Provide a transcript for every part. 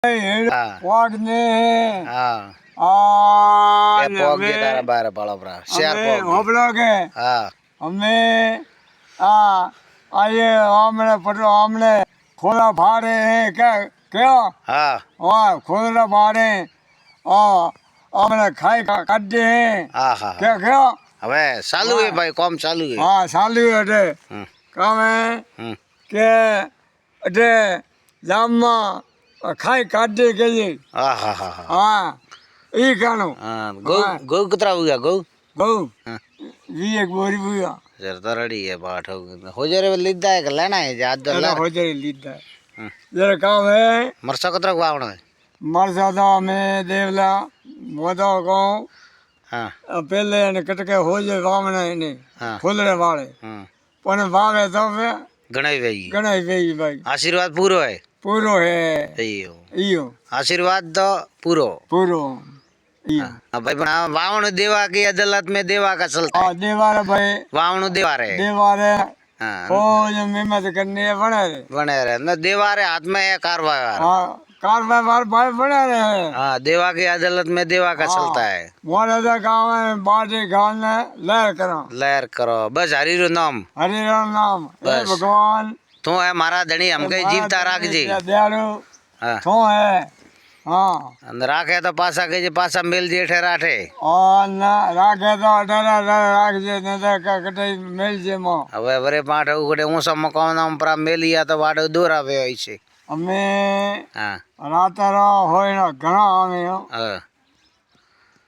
પોગ ને હા આ એ પોગ જે તારા બાર પાળો પ્રા શેર પોગ હોબળો કે હા અમે આ આયે આમણે પટલો આમણે ખોલા ભાડે કે કયો હા હા ખોલા ભાડે આમણે ખાઈ કાઢે હા હા કે કયો હવે ચાલુ હે ભાઈ કોમ ચાલુ હે હા ચાલુ એટલે હમ કામે હમ કે એટલે જામમાં ખાઈ કાઢે કે હા હા હા હા હા ઈ કાણું હા ગૌ કતરા ઉગ્યા ગૌ બહુ હા 20 બોરી બુયા જર તો રેડી है बाठ हो जरे લીધા है કે લેના है आज तो એટલે ले હોજરી લીધા જરા કામ હે मरसा कतरा वावण है મરસા તો અમે દેવલા મોદો કહું हाँ પેલે એને કટકે હોજે વાવણે એને हाँ ફૂલડે વાળે हाँ પણ વાવે તો गणाई वेगी ગણાય વેઈ ભાઈ आशीर्वाद पूरो है પૂરો હે एयो ઈયો आशीर्वाद तो पूरो પૂરો ઈયો हाँ भाई पण वावण देवा की अदालत में देवा का चलता है આ દેવારે ભાઈ वावण देवा रे દેવારે हाँ કોઈ મહેમત કરીને ભણે રે बने रे न देवा रे हाथ में है कारवार હા કારભાઈ માર ભાઈ ભણે રે हाँ देवा की अदालत में देवा का हाँ। चलता है મોડે તો ગામ બાટી ગામને લહેર કરો लहर करो बस हरी रो नाम હરિરામ નામ હે બસ. ભગવાન तू है मारा धनी हम कहीं जीवता राख जी દયાળુ हाँ શું હે હા अंदर राखे तो पासा के जे पासा मेल जेठे राठे ના રાખે તો અઢાર રાખજે ને તો કટાઈ મેલજે મો હવે વરે પાઠ ઉગડે ઊંચા મકાન પર મેલિયા તો વાડો દોર આવે હોય છે અમે હા રાતરો હોય ને ઘણા આવે હો. હા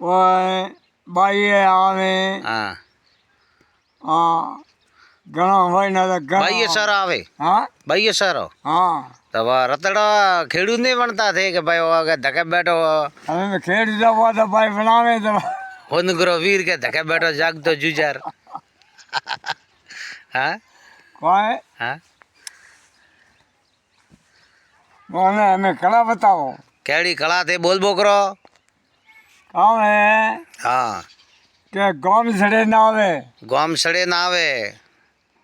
ઓય બાઈએ આવે હા હા ઘણા હોય ને તો ઘણા ભાઈ સર આવે હા ભાઈ સર હા તો રતડા ખેડૂત નહીં વણતા થે કે ભાઈ હવે ધકે બેઠો હવે ખેડી જવા તો ભાઈ બનાવે તો હોનગરો વીર કે ધકે બેઠો જાગતો જુજાર હા કોઈ હા મને અમે કલા બતાવો કેડી કળા થે બોલ બોકરો કામ હે હા કે ગોમ સડે ના આવે ગોમ સડે ના આવે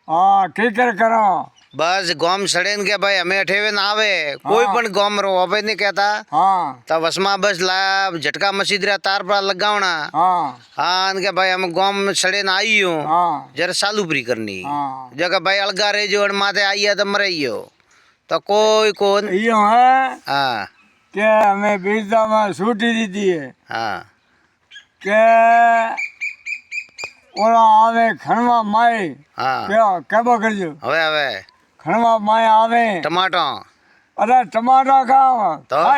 હા કીકર કરો બસ ગોમ સડે ને કે ભાઈ અમે અઠેવે ના આવે કોઈ પણ ગોમ રો હવે નહીં કહેતા હા તો વસમાં બસ લા झटका मसीद रे तार पर लगावना હા हाँ ने के भाई हम गॉम सड़े ना आई हूँ હા जरा सालू पूरी करनी હા जगह भाई अलगा रे जो माथे आई तो मरइयो तो कोई कौन ઈયો હે हाँ કે અમે બીજામાં છૂટી દીધી હે हाँ કે ઓલા આવે ખણવા માય हाँ કેબો કરજો हवे हवे ખણવા માય આવે टमाटो અરે ટમાટા ખાવા તો? ખાઈ